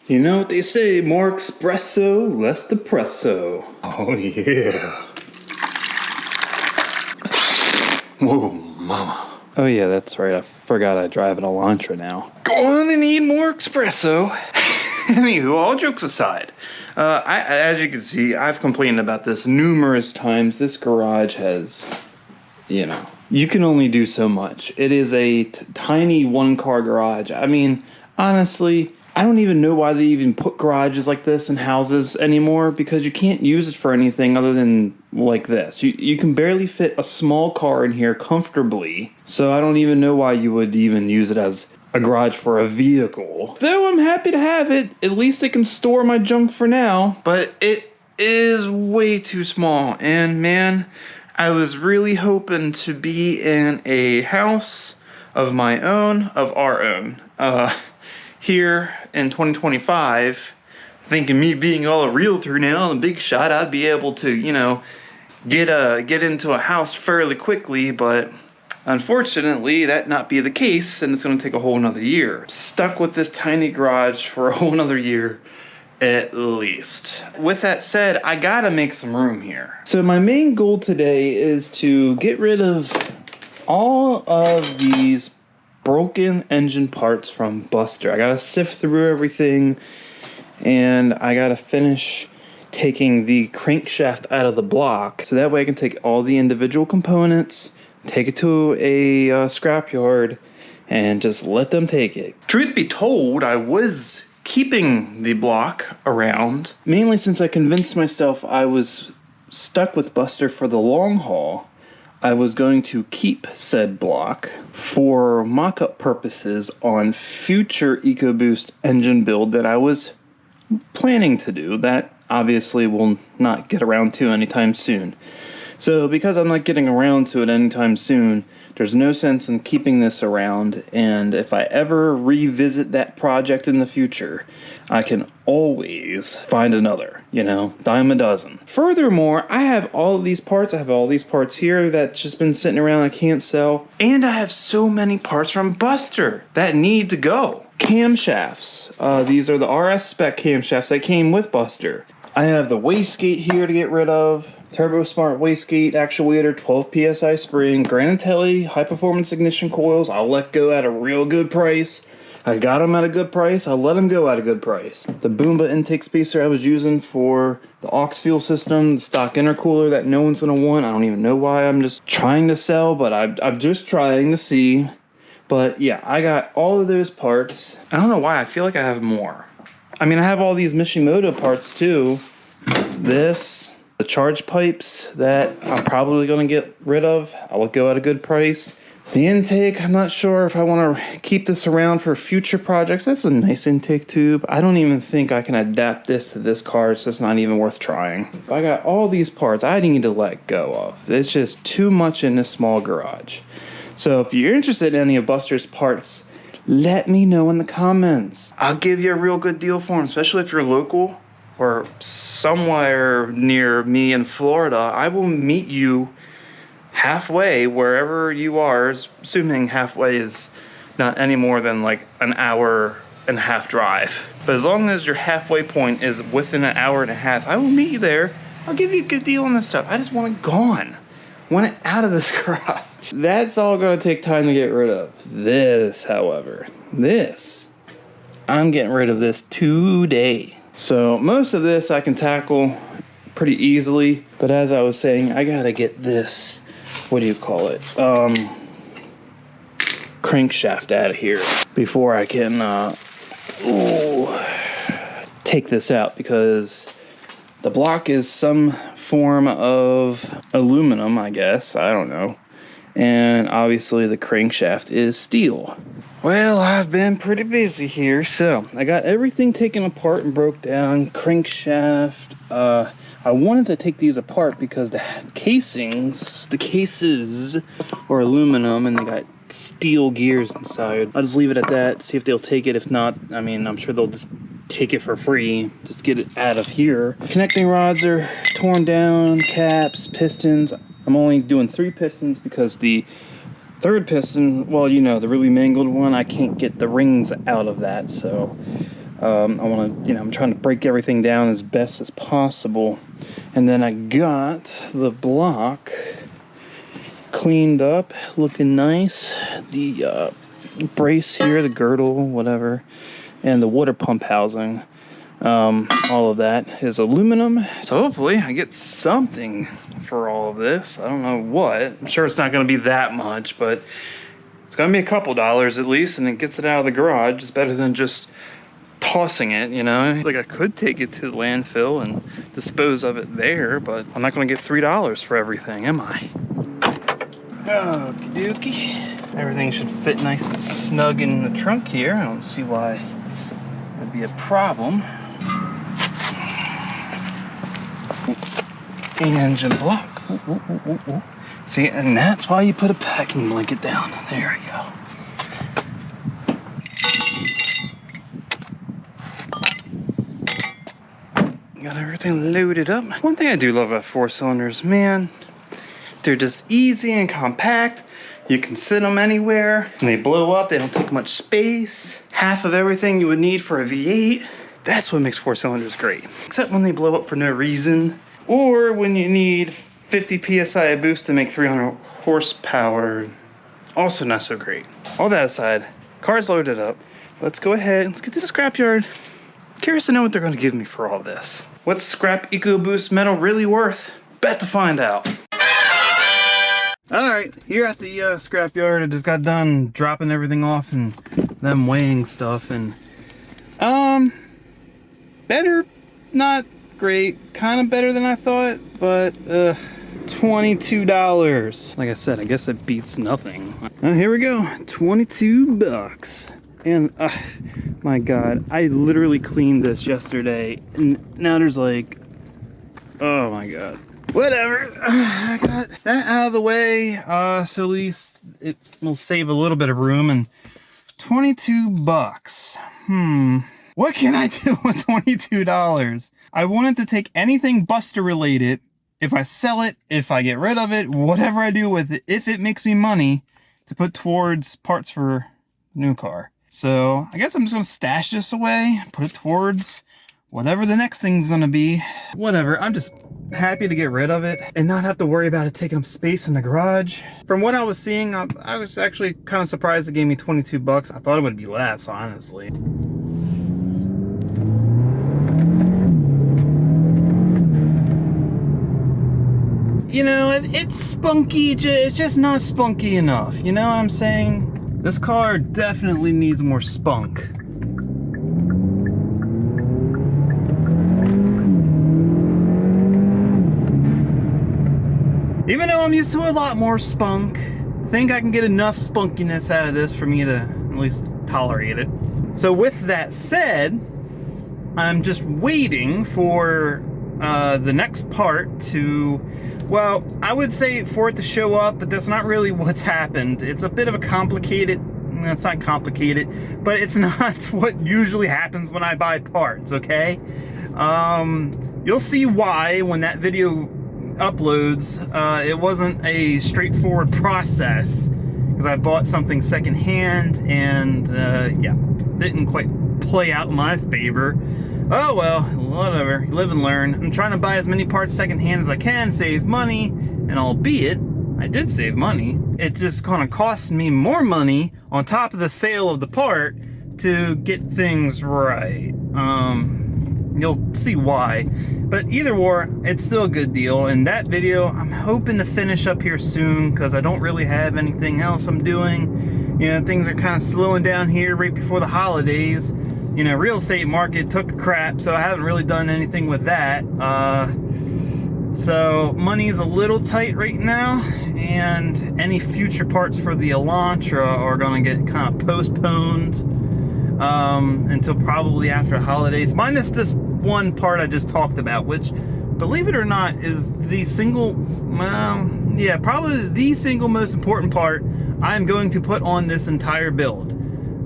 You know what they say, more espresso, less depresso. Oh yeah. Whoa, mama. Oh yeah, that's right, I forgot I drive an Elantra now. Go on and eat more espresso. Anywho, all jokes aside, as you can see, I've complained about this numerous times. This garage has, you can only do so much. It is a tiny one-car garage. I mean, honestly, I don't even know why they even put garages like this in houses anymore, because you can't use it for anything other than like this. You can barely fit a small car in here comfortably, so I don't even know why you would even use it as a garage for a vehicle. Though I'm happy to have it, at least I can store my junk for now. But it is way too small, and man, I was really hoping to be in a house of my own, of our own, here in 2025, thinking me being all a realtor now, a big shot, I'd be able to, get into a house fairly quickly, but unfortunately, that not be the case, and it's going to take a whole nother year. Stuck with this tiny garage for a whole nother year, at least. With that said, I gotta make some room here. So my main goal today is to get rid of all of these broken engine parts from Buster. I gotta sift through everything, and I gotta finish taking the crankshaft out of the block, so that way I can take all the individual components, take it to a scrapyard, and just let them take it. Truth be told, I was keeping the block around, mainly since I convinced myself I was stuck with Buster for the long haul. I was going to keep said block for mock-up purposes on future Ecoboost engine build that I was planning to do, that obviously will not get around to anytime soon. So because I'm not getting around to it anytime soon, there's no sense in keeping this around, and if I ever revisit that project in the future, I can always find another, dime a dozen. Furthermore, I have all of these parts. I have all these parts here that's just been sitting around I can't sell, and I have so many parts from Buster that need to go. Camshafts. These are the RS spec camshafts that came with Buster. I have the wastegate here to get rid of. Turbo Smart wastegate actuator, 12 psi spring, Granatelli high performance ignition coils. I'll let go at a real good price. I got them at a good price. I'll let them go at a good price. The Boomba intake spacer I was using for the aux fuel system, the stock intercooler that no one's gonna want. I don't even know why. I'm just trying to sell, but I'm just trying to see. But yeah, I got all of those parts. I don't know why. I feel like I have more. I mean, I have all these Mishimoto parts too. This, the charge pipes that I'm probably going to get rid of. I'll let go at a good price. The intake, I'm not sure if I want to keep this around for future projects. That's a nice intake tube. I don't even think I can adapt this to this car, so it's not even worth trying. I got all these parts I need to let go of. It's just too much in this small garage. So if you're interested in any of Buster's parts, let me know in the comments. I'll give you a real good deal for them, especially if you're local or somewhere near me in Florida. I will meet you halfway wherever you are, assuming halfway is not any more than like an hour and a half drive. But as long as your halfway point is within an hour and a half, I will meet you there. I'll give you a good deal on this stuff. I just want it gone. Want it out of this garage. That's all gonna take time to get rid of. This, however, I'm getting rid of this today. So most of this I can tackle pretty easily, but as I was saying, I gotta get this, crankshaft out of here before I can take this out, because the block is some form of aluminum, I guess, I don't know, and obviously the crankshaft is steel. Well, I've been pretty busy here, so I got everything taken apart and broke down. Crankshaft, I wanted to take these apart because the cases are aluminum and they got steel gears inside. I'll just leave it at that, see if they'll take it. If not, I mean, I'm sure they'll just take it for free, just get it out of here. Connecting rods are torn down, caps, pistons. I'm only doing 3 pistons because the third piston, well, the really mangled one, I can't get the rings out of that, so I want to, I'm trying to break everything down as best as possible. And then I got the block cleaned up, looking nice. The brace here, the girdle, whatever, and the water pump housing. All of that is aluminum. So hopefully I get something for all of this. I don't know what. I'm sure it's not going to be that much, but it's going to be a couple dollars at least, and it gets it out of the garage. It's better than just tossing it, Like, I could take it to the landfill and dispose of it there, but I'm not going to get $3 for everything, am I? Okie dokie. Everything should fit nice and snug in the trunk here. I don't see why that'd be a problem. Engine block. Ooh. See, and that's why you put a packing blanket down. There we go. Got everything loaded up. One thing I do love about 4-cylinders, man, they're just easy and compact. You can sit them anywhere, and they blow up. They don't take much space. Half of everything you would need for a V8. That's what makes 4-cylinders great. Except when they blow up for no reason, or when you need 50 psi of boost to make 300 horsepower. Also not so great. All that aside, car's loaded up. Let's go ahead. Let's get to the scrapyard. Curious to know what they're going to give me for all this. What's scrap Ecoboost metal really worth? Bet to find out. Alright, here at the scrapyard, I just got done dropping everything off and them weighing stuff, and better, not great, kind of better than I thought, but $22. Like I said, I guess it beats nothing. Here we go, 22 bucks. And my god, I literally cleaned this yesterday, and now there's like, oh my god. Whatever, I got that out of the way, so at least it will save a little bit of room. And 22 bucks. What can I do with $22? I wanted to take anything Buster related. If I sell it, if I get rid of it, whatever I do with it, if it makes me money, to put towards parts for new car. So I guess I'm just gonna stash this away, put it towards whatever the next thing's gonna be. Whatever, I'm just happy to get rid of it and not have to worry about it taking up space in the garage. From what I was seeing, I was actually kind of surprised it gave me 22 bucks. I thought it would be less, honestly. It's spunky, it's just not spunky enough. You know what I'm saying? This car definitely needs more spunk. Even though I'm used to a lot more spunk, I think I can get enough spunkiness out of this for me to at least tolerate it. So with that said, I'm just waiting for the next part to, well, I would say for it to show up, but that's not really what's happened. It's a bit of a complicated, it's not complicated, but it's not what usually happens when I buy parts, okay? You'll see why when that video uploads. It wasn't a straightforward process because I bought something secondhand, and yeah, didn't quite play out in my favor. Oh well, whatever, live and learn. I'm trying to buy as many parts secondhand as I can, save money, and albeit I did save money, it just kind of cost me more money on top of the sale of the part to get things right. You'll see why, but either way, it's still a good deal. And that video I'm hoping to finish up here soon because I don't really have anything else I'm doing. Things are kind of slowing down here right before the holidays. Real estate market took a crap, so I haven't really done anything with that. So money's a little tight right now, and any future parts for the Elantra are gonna get kind of postponed until probably after holidays, minus this one part I just talked about, which, believe it or not, is the single, yeah, probably the single most important part I'm going to put on this entire build.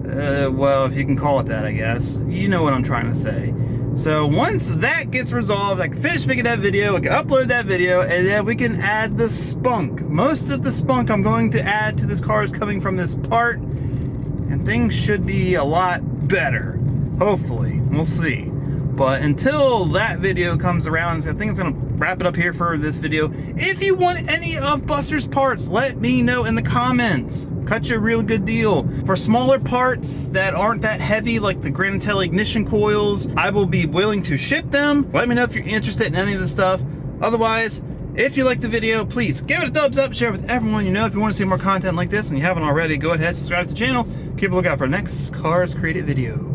Well, if you can call it that, I guess. You know what I'm trying to say. So once that gets resolved, I can finish making that video, I can upload that video, and then we can add the spunk. Most of the spunk I'm going to add to this car is coming from this part, and things should be a lot better, hopefully. We'll see. But until that video comes around, I think it's gonna wrap it up here for this video. If you want any of Buster's parts, let me know in the comments. Cut you a real good deal. For smaller parts that aren't that heavy, like the Granatelli ignition coils, I will be willing to ship them. Let me know if you're interested in any of this stuff. Otherwise, if you liked the video, please give it a thumbs up, share it with everyone you know. If you want to see more content like this and you haven't already, go ahead and subscribe to the channel. Keep a lookout for the next Karz Kreated video.